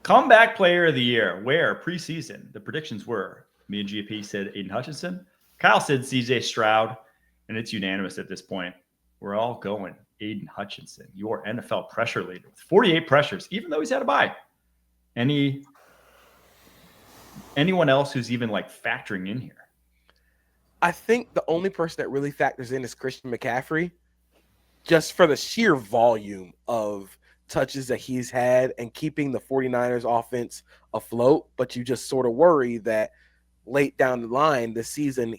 Comeback player of the year, where preseason the predictions were. Me and GP said Aiden Hutchinson. Kyle said CJ Stroud, and it's unanimous at this point. We're all going Aiden Hutchinson, your NFL pressure leader with 48 pressures, even though he's had a bye. Anyone else who's even like factoring in here? I think the only person that really factors in is Christian McCaffrey, just for the sheer volume of touches that he's had and keeping the 49ers offense afloat. But you just sort of worry that late down the line this season,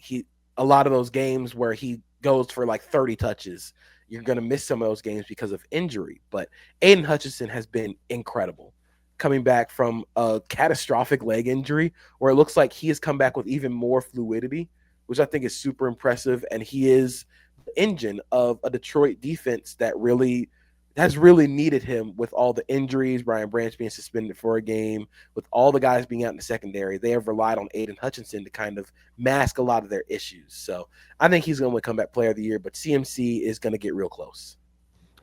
a lot of those games where he goes for like 30 touches, you're going to miss some of those games because of injury. But Aiden Hutchinson has been incredible, coming back from a catastrophic leg injury where it looks like he has come back with even more fluidity, which I think is super impressive. And he is the engine of a Detroit defense that really has really needed him with all the injuries, Brian Branch being suspended for a game, with all the guys being out in the secondary. They have relied on Aiden Hutchinson to kind of mask a lot of their issues. So I think he's going to win comeback player of the year, but CMC is going to get real close.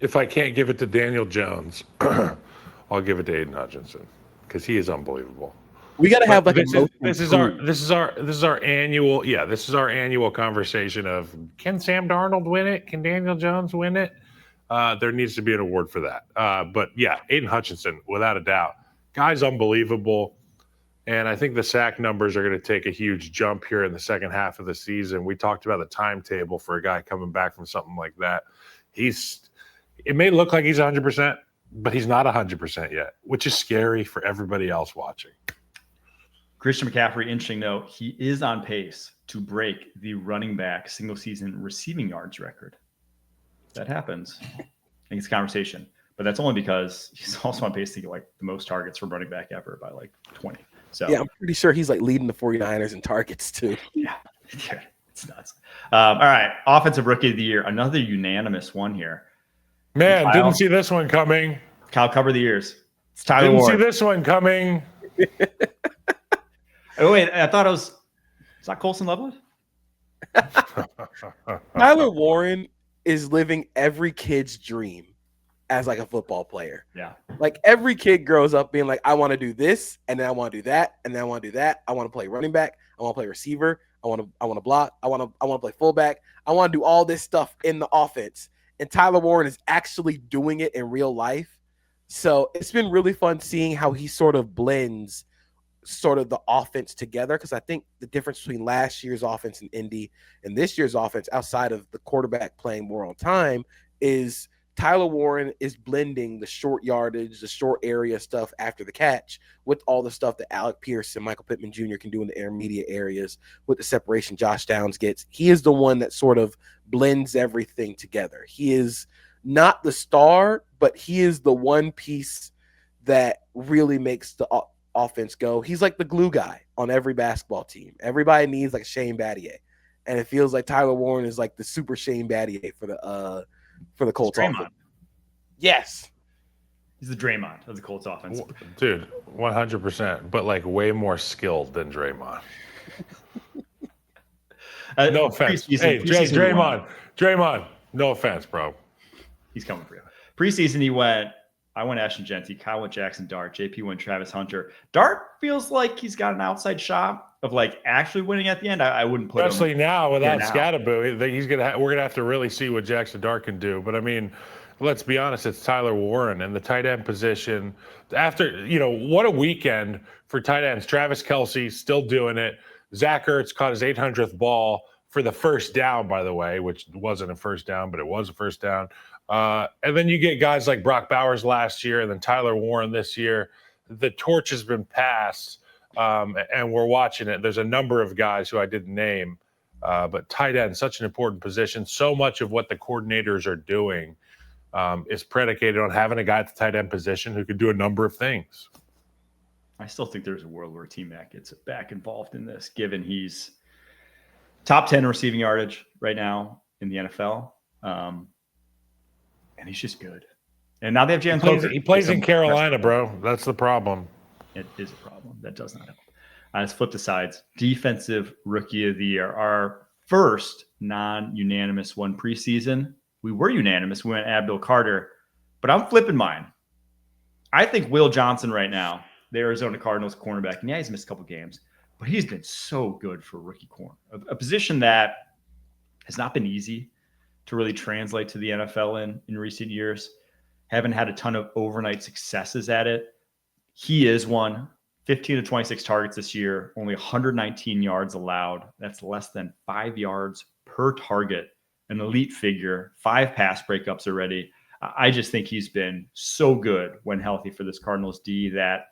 If I can't give it to Daniel Jones, I'll give it to Aiden Hutchinson because he is unbelievable. We got to have like this is our annual conversation of, can Sam Darnold win it? Can Daniel Jones win it? There needs to be an award for that. But yeah, Aiden Hutchinson, without a doubt, guy's unbelievable. And I think the sack numbers are going to take a huge jump here in the second half of the season. We talked about the timetable for a guy coming back from something like that. It may look like he's 100%, but he's not 100% yet, which is scary for everybody else watching. Christian McCaffrey, interesting note, he is on pace to break the running back single season receiving yards record. That happens. I think it's a conversation, but that's only because he's also on pace to get like the most targets from running back ever by like 20. So yeah, I'm pretty sure he's like leading the 49ers in targets too. Yeah, it's nuts. All right, offensive rookie of the year, another unanimous one here. Man, didn't see this one coming. Kyle, cover the ears. It's Tyler Didn't Warren. see this one coming. Oh wait, I thought it was. Is that Colson Loveland? Tyler Warren is living every kid's dream as like a football player. Yeah. Like every kid grows up being like, I want to do this, and then I want to do that, and then I want to do that. I want to play running back. I want to play receiver. I want to block. I want to play fullback. I want to do all this stuff in the offense. And Tyler Warren is actually doing it in real life. So it's been really fun seeing how he sort of blends sort of the offense together, because I think the difference between last year's offense in Indy and this year's offense, outside of the quarterback playing more on time, is Tyler Warren is blending the short yardage, the short area stuff after the catch with all the stuff that Alec Pierce and Michael Pittman Jr. can do in the intermediate areas with the separation Josh Downs gets. He is the one that sort of blends everything together. He is not the star, but he is the one piece that really makes the offense go. He's like the glue guy on every basketball team. Everybody needs like a Shane Battier, and it feels like Tyler Warren is like the super Shane Battier for the Colts offense. Yes, he's the Draymond of the Colts offense, dude. 100%, but like way more skilled than Draymond. No offense. Hey, Draymond. No offense, bro. He's coming for you. Preseason, I went Ashton Genty, Kyle went Jackson Dart, JP went Travis Hunter. Dart feels like he's got an outside shot of like actually winning at the end. I wouldn't put especially now without Scatterboo. We're gonna have to really see what Jackson Dart can do. But I mean, let's be honest, it's Tyler Warren and the tight end position. After what a weekend for tight ends. Travis Kelce still doing it. Zach Ertz caught his 800th ball for the first down, by the way, which wasn't a first down, but it was a first down. And then you get guys like Brock Bowers last year and then Tyler Warren this year. The torch has been passed, and we're watching it. There's a number of guys who I didn't name, but tight end, such an important position. So much of what the coordinators are doing is predicated on having a guy at the tight end position who could do a number of things. I still think there's a world where T-Mac gets back involved in this, given he's top 10 receiving yardage right now in the NFL. And he's just good. And now they have Jalen Coker. He plays in Carolina, bro. That's the problem. It is a problem. That does not help. Let's flip the sides. Defensive Rookie of the Year. Our first non-unanimous one preseason. We were unanimous. We went Abdul Carter. But I'm flipping mine. I think Will Johnson right now the Arizona Cardinals cornerback. And yeah, he's missed a couple games, but he's been so good for a rookie corner, a position that has not been easy to really translate to the NFL in recent years. Haven't had a ton of overnight successes at it. He is one. 15 to 26 targets this year, only 119 yards allowed. That's less than 5 yards per target. An elite figure, 5 pass breakups already. I just think he's been so good when healthy for this Cardinals D that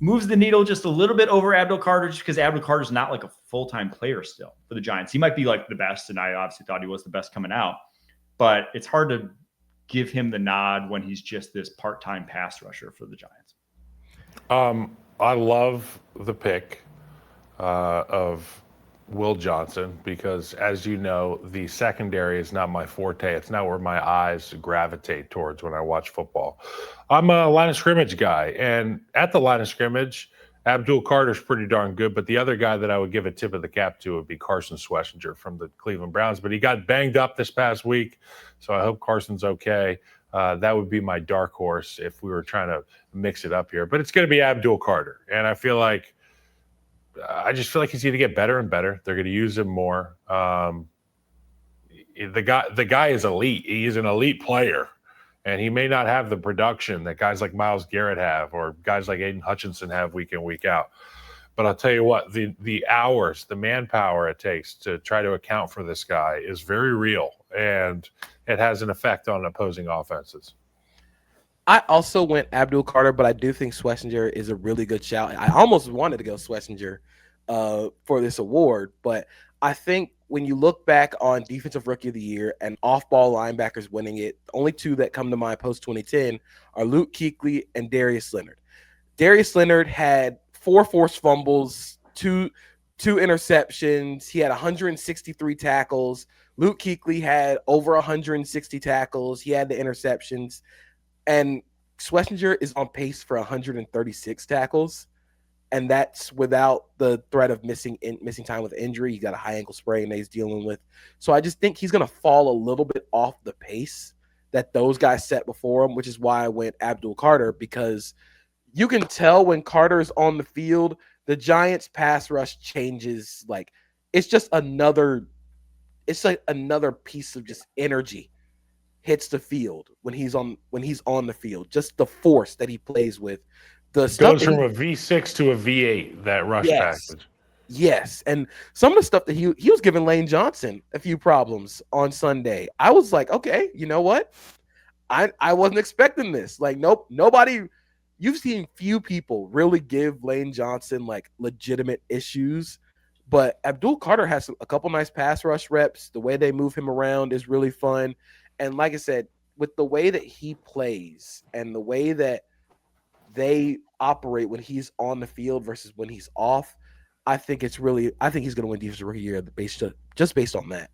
moves the needle just a little bit over Abdul Carter, just because Abdul Carter's not like a full-time player still for the Giants. He might be like the best, and I obviously thought he was the best coming out, but it's hard to give him the nod when he's just this part-time pass rusher for the Giants. I love the pick of Will Johnson because, as you know, the secondary is not my forte. It's not where my eyes gravitate towards when I watch football. I'm a line of scrimmage guy, and at the line of scrimmage, Abdul Carter's pretty darn good, but the other guy that I would give a tip of the cap to would be Carson Schlesinger from the Cleveland Browns, but he got banged up this past week, so I hope Carson's okay. That would be my dark horse if we were trying to mix it up here. But it's going to be Abdul Carter. And I just feel like he's going to get better and better. They're going to use him more. The guy is elite. He's an elite player. And he may not have the production that guys like Myles Garrett have or guys like Aiden Hutchinson have week in, week out. But I'll tell you what, the hours, the manpower it takes to try to account for this guy is very real. And it has an effect on opposing offenses. I also went Abdul Carter, but I do think Schlesinger is a really good shout. I almost wanted to go Schlesinger for this award, but I think when you look back on Defensive Rookie of the Year and off-ball linebackers winning it, the only two that come to mind post-2010 are Luke Kuechly and Darius Leonard. Darius Leonard had 4 forced fumbles, two interceptions. He had 163 tackles. Luke Kuechly had over 160 tackles. He had the interceptions. And Schlesinger is on pace for 136 tackles. And that's without the threat of missing time with injury. He got a high ankle sprain that he's dealing with. So I just think he's going to fall a little bit off the pace that those guys set before him, which is why I went Abdul Carter, because you can tell when Carter's on the field, the Giants pass rush changes. Like it's like another piece of just energy hits the field when he's on the field. Just the force that he plays with. The stuff goes from a V6 to a V8, that rush package. Yes. And some of the stuff that he was giving Lane Johnson a few problems on Sunday. I was like, okay, you know what? I wasn't expecting this. Like, nope, nobody. You've seen few people really give Lane Johnson like legitimate issues, but Abdul Carter has a couple nice pass rush reps. The way they move him around is really fun. And like I said, with the way that he plays and the way that they operate when he's on the field versus when he's off, I think he's going to win Defensive Rookie of the Year just based on that.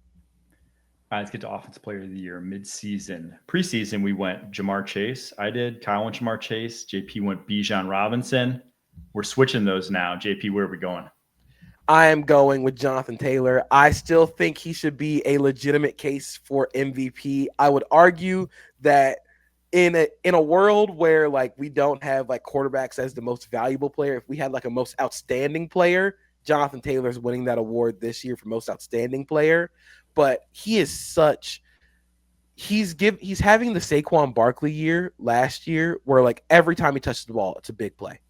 All right, let's get to Offensive Player of the Year. Mid-season. Preseason, we went Jamar Chase. I did. Kyle went Jamar Chase. JP went Bijan Robinson. We're switching those now. JP, where are we going? I am going with Jonathan Taylor. I still think he should be a legitimate case for MVP. I would argue that in a world where like we don't have like quarterbacks as the most valuable player, if we had like a most outstanding player, Jonathan Taylor's winning that award this year for most outstanding player. But he is he's having the Saquon Barkley year last year where like every time he touches the ball, it's a big play.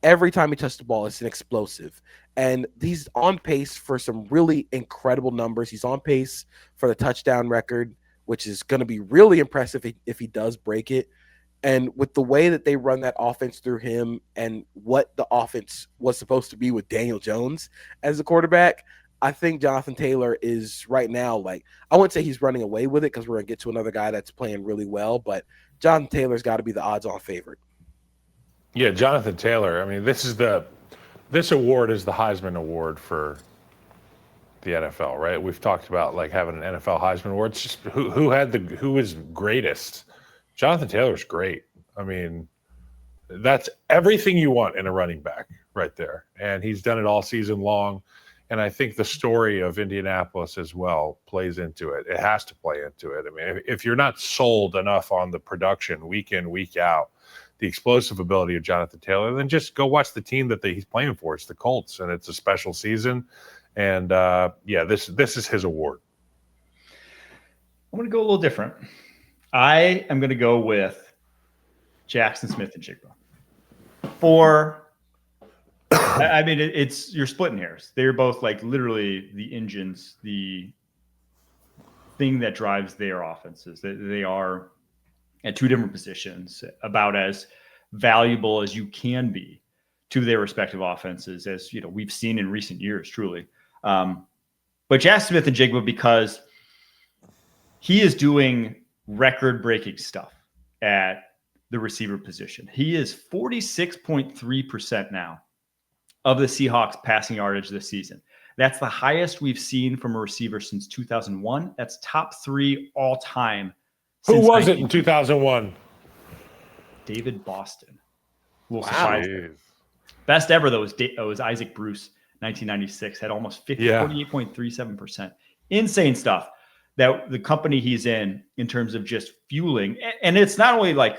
Every time he touches the ball, it's an explosive. And he's on pace for some really incredible numbers. He's on pace for the touchdown record, which is going to be really impressive if he does break it. And with the way that they run that offense through him and what the offense was supposed to be with Daniel Jones as a quarterback, I think Jonathan Taylor is right now, like, I wouldn't say he's running away with it because we're going to get to another guy that's playing really well, but Jonathan Taylor's got to be the odds-on favorite. Yeah, Jonathan Taylor. I mean, this award is the Heisman Award for the NFL, right? We've talked about like having an NFL Heisman Award. It's just who is greatest. Jonathan Taylor's great. I mean, that's everything you want in a running back right there. And he's done it all season long. And I think the story of Indianapolis as well plays into it. It has to play into it. I mean, if you're not sold enough on the production week in, week out, the explosive ability of Jonathan Taylor, then just go watch the team that he's playing for. It's the Colts, and it's a special season. And this is his award. I'm going to go a little different. I am going to go with Jackson Smith-Njigba. I mean, you're splitting hairs. They're both like literally the engines, the thing that drives their offenses. They are at two different positions, about as valuable as you can be to their respective offenses, as we've seen in recent years, truly. But Jackson Smith-Njigba, because he is doing record-breaking stuff at the receiver position. He is 46.3% now of the Seahawks passing yardage this season. That's the highest we've seen from a receiver since 2001. That's top 3 all time. Who was it in 2001? David Boston. Wow. Best ever, though, was Isaac Bruce, 1996. Had almost 48.37%. Insane stuff that the company he's in terms of just fueling. And it's not only like,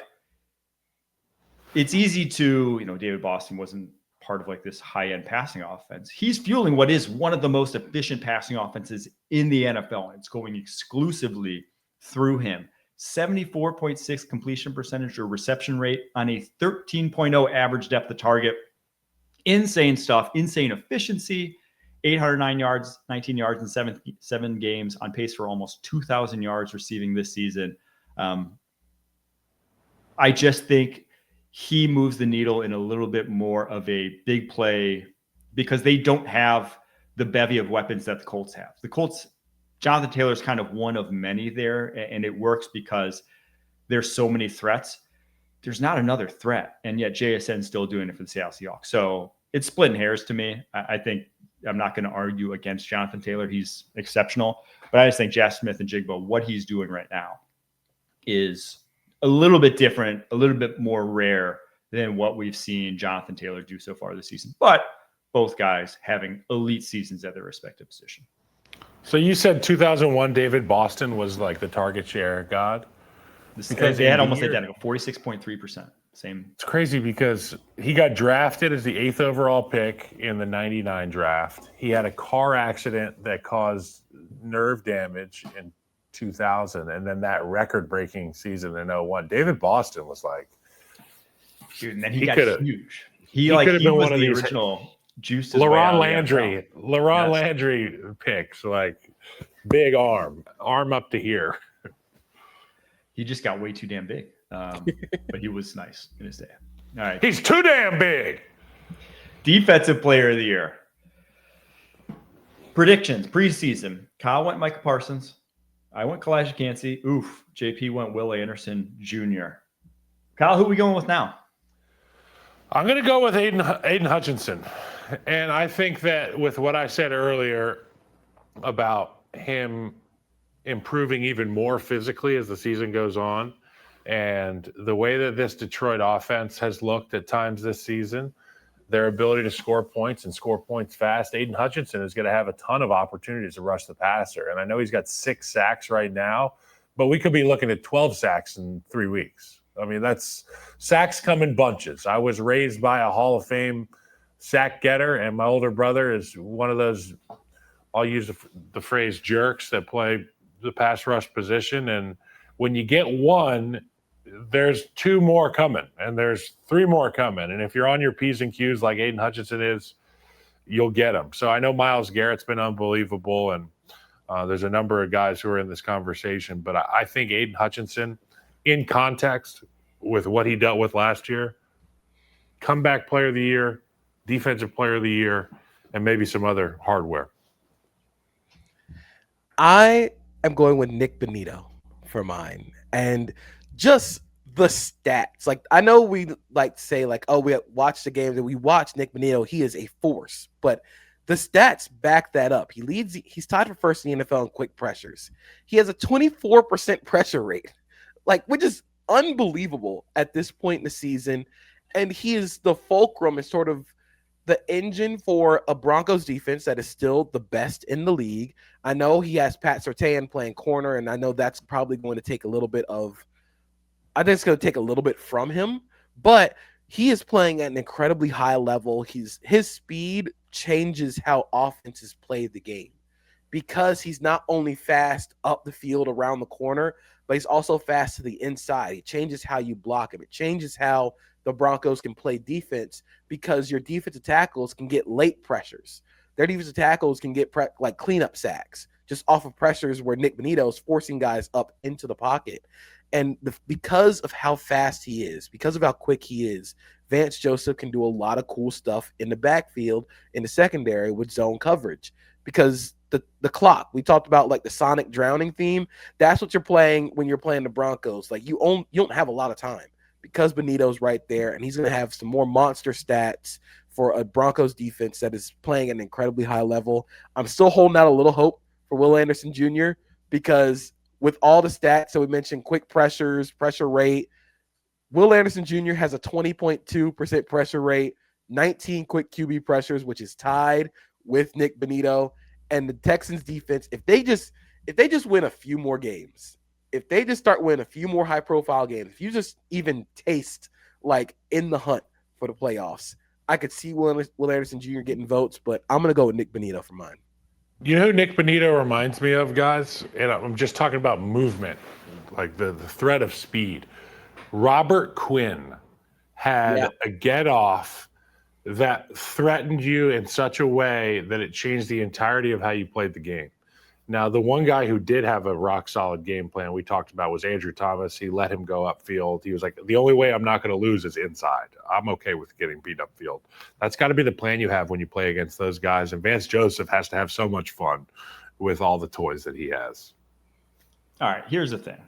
it's easy to, David Boston wasn't part of like this high-end passing offense. He's fueling what is one of the most efficient passing offenses in the NFL. And it's going exclusively through him. 74.6 completion percentage or reception rate on a 13.0 average depth of target. Insane stuff, insane efficiency. 809 yards, 19 yards in seven games, on pace for almost 2,000 yards receiving this season. I just think he moves the needle in a little bit more of a big play because they don't have the bevy of weapons that the Colts have. The Colts, Jonathan Taylor is kind of one of many there, and it works because there's so many threats. There's not another threat, and yet JSN's still doing it for the Seattle Seahawks. So it's splitting hairs to me. I think I'm not going to argue against Jonathan Taylor. He's exceptional, but I just think Jackson Smith-Njigba, what he's doing right now is a little bit different, a little bit more rare than what we've seen Jonathan Taylor do so far this season. But both guys having elite seasons at their respective position. So you said 2001 David Boston was like the target share god? Because they had almost identical, 46.3%. Same. It's crazy because he got drafted as the 8th overall pick in the 99 draft. He had a car accident that caused nerve damage in 2000, and then that record-breaking season in 01. David Boston was like, dude, and then he got huge. He could have been was one of the these original juice. LaRon Landry picks, like big arm up to here. He just got way too damn big, but he was nice in his day. All right, he's too damn big. Defensive Player of the Year predictions preseason. Kyle went Micah Parsons. I went Kalijah Kancey. Oof. JP went Will Anderson Jr. Kyle, who are we going with now? I'm going to go with Aiden Hutchinson. And I think that with what I said earlier about him improving even more physically as the season goes on, and the way that this Detroit offense has looked at times this season, their ability to score points and score points fast, Aiden Hutchinson is going to have a ton of opportunities to rush the passer. And I know he's got 6 sacks right now, but we could be looking at 12 sacks in 3 weeks. I mean, sacks come in bunches. I was raised by a Hall of Fame sack getter, and my older brother is one of those, I'll use the phrase jerks that play the pass rush position. And when you get one, there's 2 more coming, and there's 3 more coming. And if you're on your P's and Q's like Aiden Hutchinson is, you'll get them. So I know Myles Garrett's been unbelievable, and there's a number of guys who are in this conversation. But I think Aiden Hutchinson, in context with what he dealt with last year, comeback player of the year, defensive player of the year, and maybe some other hardware. I am going with Nick Bonito for mine. And just the stats. Like, I know we like to say, like, oh, we watch the games and we watch Nick Bonito. He is a force. But the stats back that up. He's tied for first in the NFL in quick pressures. He has a 24% pressure rate, like, which is unbelievable at this point in the season. And he is the fulcrum and sort of the engine for a Broncos defense that is still the best in the league. I know he has Pat Surtain playing corner, and I know that's probably going to take a little bit from him. but he is playing at an incredibly high level. His speed changes how offenses play the game because he's not only fast up the field around the corner, but he's also fast to the inside. It changes how you block him. It changes how the Broncos can play defense because your defensive tackles can get late pressures. Their defensive tackles can get like cleanup sacks just off of pressures where Nick Bonito is forcing guys up into the pocket. And because of how fast he is, because of how quick he is, Vance Joseph can do a lot of cool stuff in the backfield, in the secondary with zone coverage. Because the clock, we talked about like the sonic drowning theme. That's what you're playing when you're playing the Broncos. Like you don't have a lot of time because Bonito's right there, and he's going to have some more monster stats for a Broncos defense that is playing at an incredibly high level. I'm still holding out a little hope for Will Anderson Jr. because with all the stats that we mentioned, quick pressures, pressure rate, Will Anderson Jr. has a 20.2% pressure rate, 19 quick QB pressures, which is tied with Nick Bonito. And the Texans defense, if they just win a few more games, if they just start winning a few more high-profile games, if you just even taste like in the hunt for the playoffs, I could see Will Anderson Jr. getting votes, but I'm going to go with Nick Bonito for mine. You know who Nick Bonito reminds me of, guys? And I'm just talking about movement, like the threat of speed. Robert Quinn had a get-off that threatened you in such a way that it changed the entirety of how you played the game. Now, the one guy who did have a rock-solid game plan we talked about was Andrew Thomas. He let him go upfield. He was like, the only way I'm not going to lose is inside. I'm okay with getting beat upfield. That's got to be the plan you have when you play against those guys. And Vance Joseph has to have so much fun with all the toys that he has. All right, here's the thing.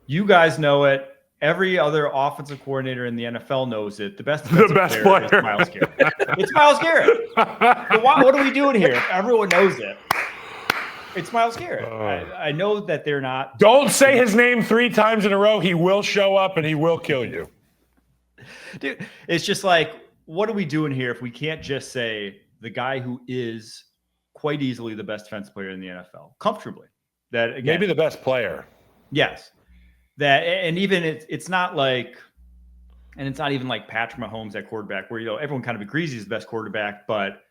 You guys know it. Every other offensive coordinator in the NFL knows it. The best player is Myles Garrett. It's Myles Garrett. So what are we doing here? Everyone knows it. It's Myles Garrett. I know that they're not. Don't say his name 3 times in a row. He will show up and he will kill you. Dude, it's just like, what are we doing here if we can't just say the guy who is quite easily the best defensive player in the NFL, comfortably? That again, maybe the best player. Yes. That, and even it's not like, and it's not even like Patrick Mahomes at quarterback where, everyone kind of agrees he's the best quarterback, but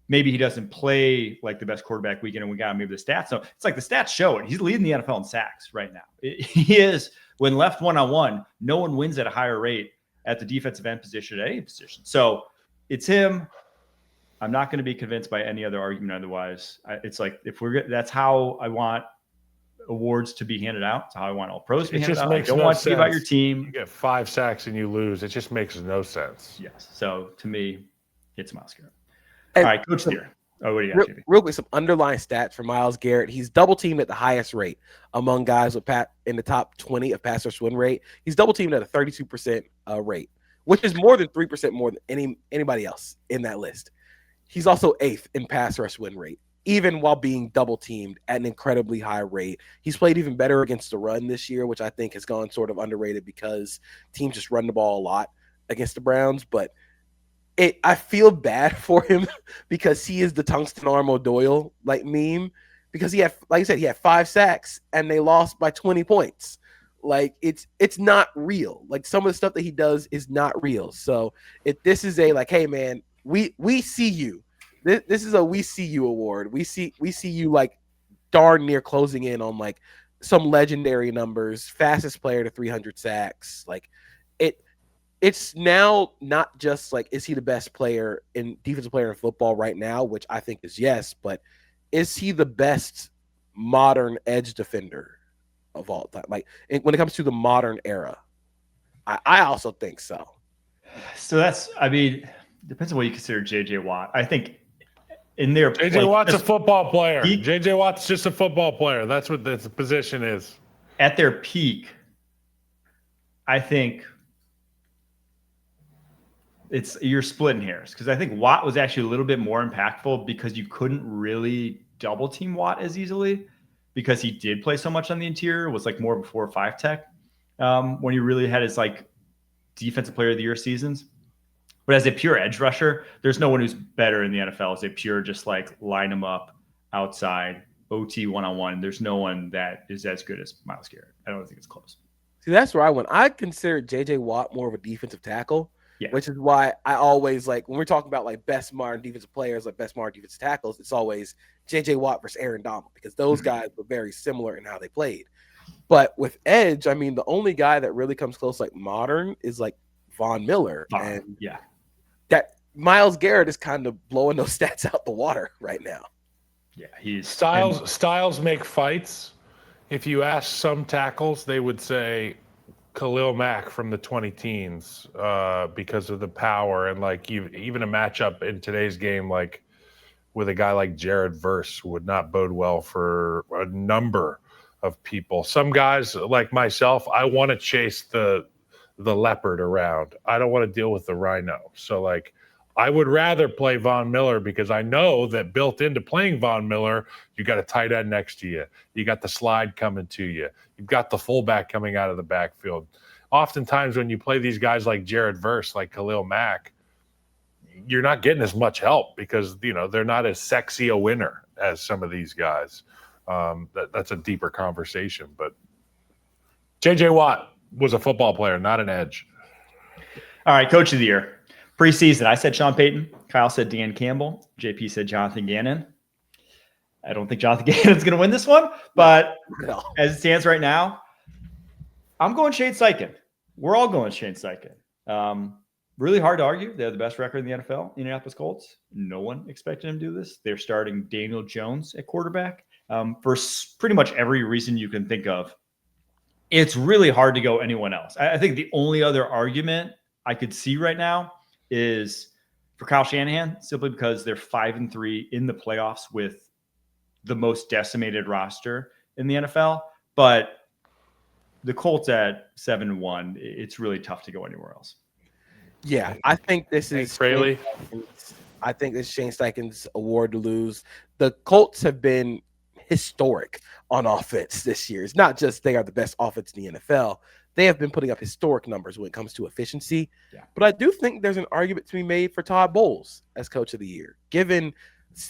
maybe he doesn't play like the best quarterback weekend and we got maybe the stats. So it's like the stats show it. He's leading the NFL in sacks right now. He is, when left one-on-one, no one wins at a higher rate at the defensive end position at any position. So it's him. I'm not going to be convinced by any other argument otherwise. It's like, that's how I want awards to be handed out. It's how I want all pros to be handed out. I don't want to be about your team. You get 5 sacks and you lose. It just makes no sense. Yes. So to me, it's Myles Garrett. All right, Coach Steer. Oh, what do you got, JP? Real quick, some underlying stats for Myles Garrett. He's double teamed at the highest rate among guys with in the top 20 of pass rush win rate. He's double teamed at a 32% rate, which is more than 3% more than anybody else in that list. He's also 8th in pass rush win rate, even while being double teamed at an incredibly high rate. He's played even better against the run this year, which I think has gone sort of underrated because teams just run the ball a lot against the Browns. But I feel bad for him because he is the Tungsten Arm O'Doyle like meme, because he had, like I said, he had 5 sacks and they lost by 20 points. Like it's not real. Like some of the stuff that he does is not real. So if this is a like, hey man, we see you. This is a we see you award. We see you like darn near closing in on like some legendary numbers, fastest player to 300 sacks. Like it's now not just like, is he the best player in defensive player in football right now, which I think is yes, but is he the best modern edge defender of all time? Like when it comes to the modern era, I also think so. So depends on what you consider JJ Watt. I think in their JJ Watt's a football player. JJ Watt's just a football player. That's what the position is. At their peak, I think you're splitting hairs because I think Watt was actually a little bit more impactful because you couldn't really double team Watt as easily because he did play so much on the interior, was like more of a 4 or 5 tech when he really had his like defensive player of the year seasons. But as a pure edge rusher, there's no one who's better in the NFL as a pure just like line them up outside OT one-on-one. There's no one that is as good as Myles Garrett. I don't think it's close. See, that's where I went. I consider J.J. Watt more of a defensive tackle, Yeah. which is why I always like when we're talking about like best modern defensive players, like best modern defensive tackles, it's always J.J. Watt versus Aaron Donald because those guys were very similar in how they played. But with edge, I mean, the only guy that really comes close like modern is like Von Miller. And Yeah. That Myles Garrett is kind of blowing those stats out the water right now. Yeah, he's styles make fights. If you ask some tackles, they would say Khalil Mack from the 20 teens because of the power and like even a matchup in today's game like with a guy like Jared Verse would not bode well for a number of people. Some guys like myself, I want to chase the leopard around. I don't want to deal with the rhino. So like I would rather play Von Miller because I know that built into playing Von Miller, you got a tight end next to you. You got the slide coming to you. You've got the fullback coming out of the backfield. Oftentimes when you play these guys like Jared Verse, like Khalil Mack, you're not getting as much help because, you know, they're not as sexy a winner as some of these guys. That's a deeper conversation. But J.J. Watt was a football player, not an edge. All right, Coach of the Year. Preseason, I said Sean Payton. Kyle said Dan Campbell. JP said Jonathan Gannon. I don't think Jonathan Gannon's going to win this one, but as it stands right now, I'm going Shane Steichen. We're all going Shane Steichen. Really hard to argue. They have the best record in the NFL, Indianapolis Colts. No one expected him to do this. They're starting Daniel Jones at quarterback for pretty much every reason you can think of. It's really hard to go anyone else. I think the only other argument I could see right now is for Kyle Shanahan, simply because they're 5-3 in the playoffs with the most decimated roster in the NFL. But the Colts at 7-1, it's really tough to go anywhere else. Yeah, I think this is Fraley. I think this is Shane Steichen's award to lose. The Colts have been historic on offense this year. It's not just they are the best offense in the NFL. They have been putting up historic numbers when it comes to efficiency. Yeah. But I do think there's an argument to be made for Todd Bowles as Coach of the Year, given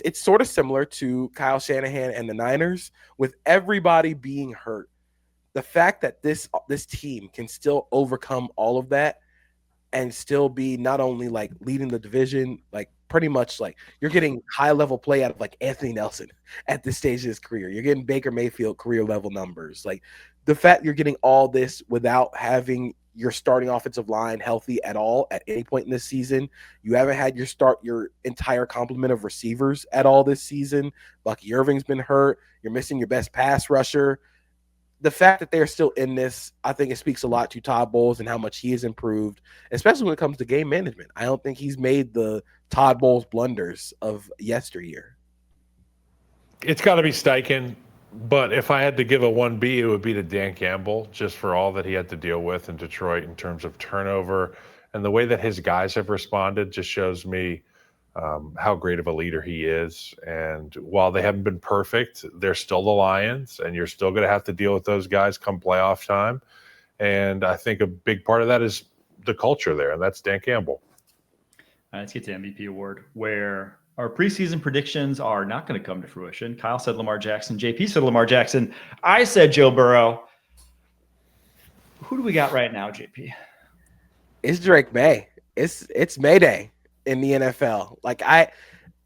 it's sort of similar to Kyle Shanahan and the Niners with everybody being hurt. The fact that this team can still overcome all of that and still be not only like leading the division, like pretty much like you're getting high level play out of like Anthony Nelson at this stage of his career. You're getting Baker Mayfield career level numbers. Like the fact you're getting all this without having your starting offensive line healthy at all at any point in this season. You haven't had your entire complement of receivers at all this season. Bucky Irving's been hurt. You're missing your best pass rusher. The fact that they're still in this, I think it speaks a lot to Todd Bowles and how much he has improved, especially when it comes to game management. I don't think he's made the Todd Bowles blunders of yesteryear. It's got to be Steichen, but if I had to give a 1B, it would be to Dan Campbell, just for all that he had to deal with in Detroit in terms of turnover. And the way that his guys have responded just shows me how great of a leader he is. And while they haven't been perfect, they're still the Lions, and you're still going to have to deal with those guys come playoff time. And I think a big part of that is the culture there, and that's Dan Campbell. Let's get to MVP award, where our preseason predictions are not going to come to fruition. Kyle said Lamar Jackson. JP said Lamar Jackson. I said Joe Burrow. Who do we got right now, JP? It's Drake May. It's Mayday in the NFL.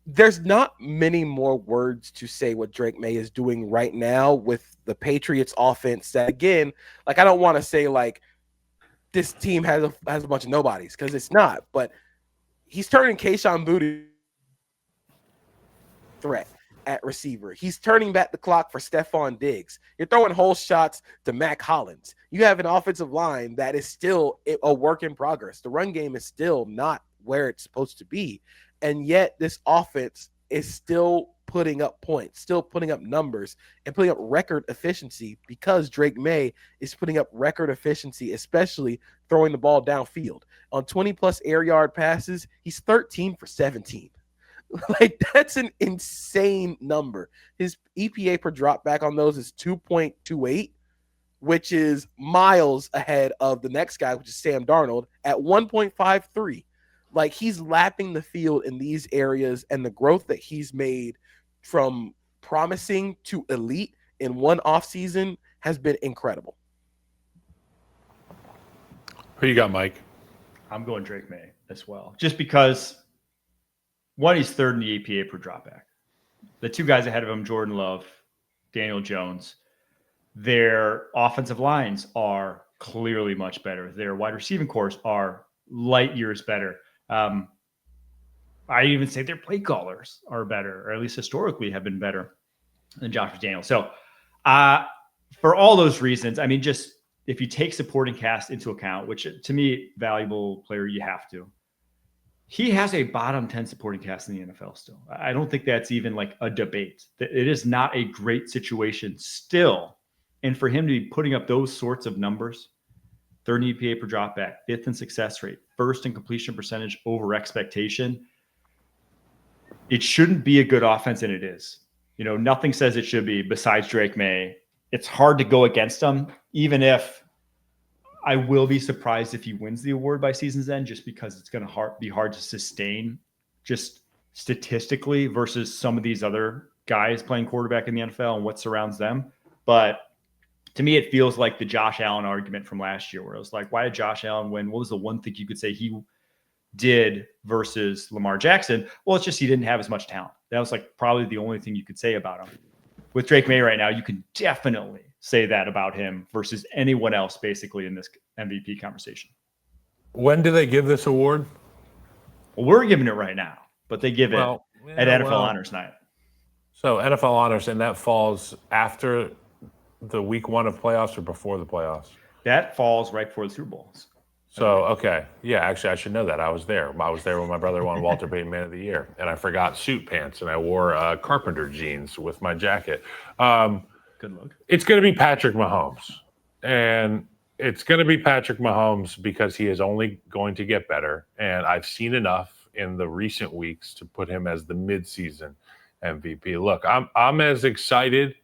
There's not many more words to say what Drake May is doing right now with the Patriots offense. That again, I don't want to say this team has a bunch of nobodies, because it's not. But he's turning Kayshon Boutte threat at receiver. He's turning back the clock for Stephon Diggs. You're throwing whole shots to Mac Hollins. You have an offensive line that is still a work in progress. The run game is still not where it's supposed to be. And yet this offense is still putting up points, still putting up numbers, and putting up record efficiency, because Drake May is putting up record efficiency, especially throwing the ball downfield. On 20-plus air yard passes, he's 13 for 17. That's an insane number. His EPA per drop back on those is 2.28, which is miles ahead of the next guy, which is Sam Darnold, at 1.53. He's lapping the field in these areas, and the growth that he's made from promising to elite in one offseason has been incredible. Who you got, Mike? I'm going Drake May as well. Just because, one, he's third in the APA per dropback. The two guys ahead of him, Jordan Love, Daniel Jones, their offensive lines are clearly much better. Their wide receiving cores are light years better. I even say their play callers are better, or at least historically have been better than Josh McDaniels. So for all those reasons, I mean, just if you take supporting cast into account, which to me, valuable player, you have to. He has a bottom 10 supporting cast in the NFL still. I don't think that's even like a debate. It is not a great situation still. And for him to be putting up those sorts of numbers, third in EPA per dropback, fifth in success rate, first in completion percentage over expectation, it shouldn't be a good offense, and it is. You know, nothing says it should be besides Drake May. It's hard to go against him, even if I will be surprised if he wins the award by season's end, just because it's going to be hard to sustain just statistically versus some of these other guys playing quarterback in the NFL and what surrounds them. But to me, it feels like the Josh Allen argument from last year, where it was like, why did Josh Allen win? What was the one thing you could say he did versus Lamar Jackson? Well, it's just he didn't have as much talent. That was like probably the only thing you could say about him. With Drake May right now, you can definitely say that about him versus anyone else basically in this MVP conversation. When do they give this award? Well, we're giving it right now, but they give it at NFL Honors Night. So NFL Honors, and that falls after the week one of playoffs or before the playoffs? That falls right before the Super Bowls. So, okay. Yeah, actually, I should know that. I was there. I was there when my brother won Walter Payton Man of the Year, and I forgot suit pants, and I wore carpenter jeans with my jacket. Good look. It's going to be Patrick Mahomes, and it's going to be Patrick Mahomes because he is only going to get better, and I've seen enough in the recent weeks to put him as the midseason MVP. Look, I'm as excited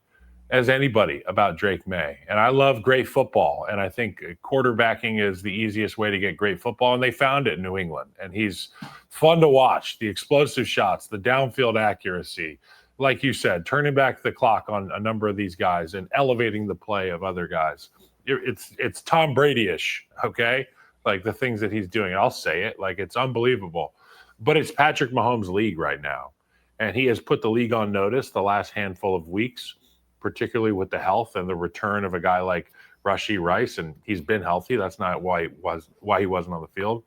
as anybody about Drake May. And I love great football. And I think quarterbacking is the easiest way to get great football. And they found it in New England. And he's fun to watch. The explosive shots, the downfield accuracy, like you said, turning back the clock on a number of these guys and elevating the play of other guys. It's Tom Brady-ish, okay? Like the things that he's doing. And I'll say it, like it's unbelievable. But it's Patrick Mahomes' league right now. And he has put the league on notice the last handful of weeks, particularly with the health and the return of a guy like Rashee Rice, and he's been healthy. That's not why he wasn't on the field.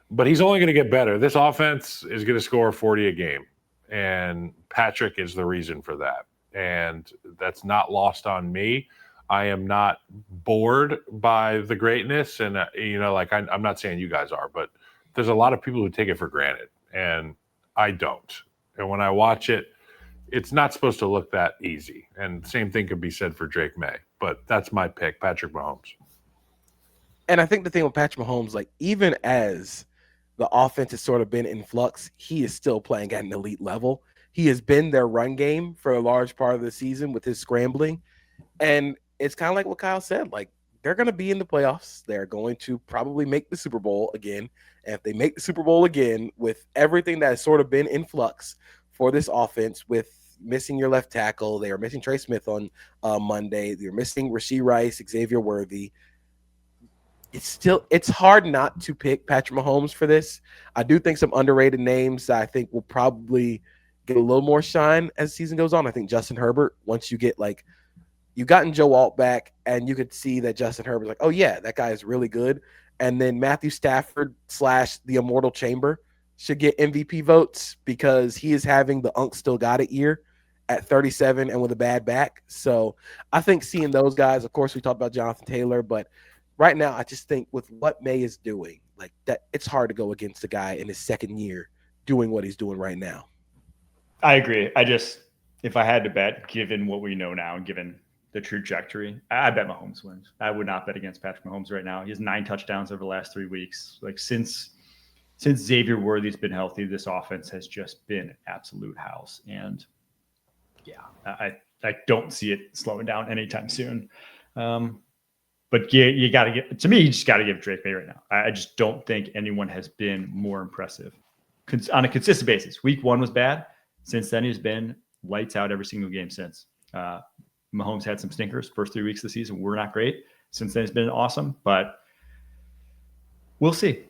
But he's only going to get better. This offense is going to score 40 a game, and Patrick is the reason for that. And that's not lost on me. I am not bored by the greatness, and I'm not saying you guys are, but there's a lot of people who take it for granted, and I don't. And when I watch it, it's not supposed to look that easy. And same thing could be said for Drake May. But that's my pick, Patrick Mahomes. And I think the thing with Patrick Mahomes, like even as the offense has sort of been in flux, he is still playing at an elite level. He has been their run game for a large part of the season with his scrambling. And it's kind of like what Kyle said, like they're going to be in the playoffs. They're going to probably make the Super Bowl again. And if they make the Super Bowl again with everything that has sort of been in flux for this offense, with missing your left tackle, they are missing Trey Smith on Monday, they're missing Rashee Rice, Xavier Worthy. It's hard not to pick Patrick Mahomes for this. I do think some underrated names that I think will probably get a little more shine as the season goes on. I think Justin Herbert, once you get you've gotten Joe Alt back, and you could see that Justin Herbert's like, oh yeah, that guy is really good. And then Matthew Stafford / the Immortal Chamber should get MVP votes because he is having the Unk Still Got It year at 37 and with a bad back. So I think seeing those guys, of course, we talked about Jonathan Taylor, but right now I just think with what May is doing, like that, it's hard to go against a guy in his second year doing what he's doing right now. I agree. If I had to bet, given what we know now and given the trajectory, I bet Mahomes wins. I would not bet against Patrick Mahomes right now. He has 9 touchdowns over the last 3 weeks. Like since Xavier Worthy's been healthy, this offense has just been an absolute house. And yeah, I don't see it slowing down anytime soon. But you got to get, to me, you just got to give Drake May right now. I just don't think anyone has been more impressive on a consistent basis. Week 1 was bad. Since then, he's been lights out every single game since. Mahomes had some stinkers. First 3 weeks of the season were not great. Since then, it's been awesome. But We'll see.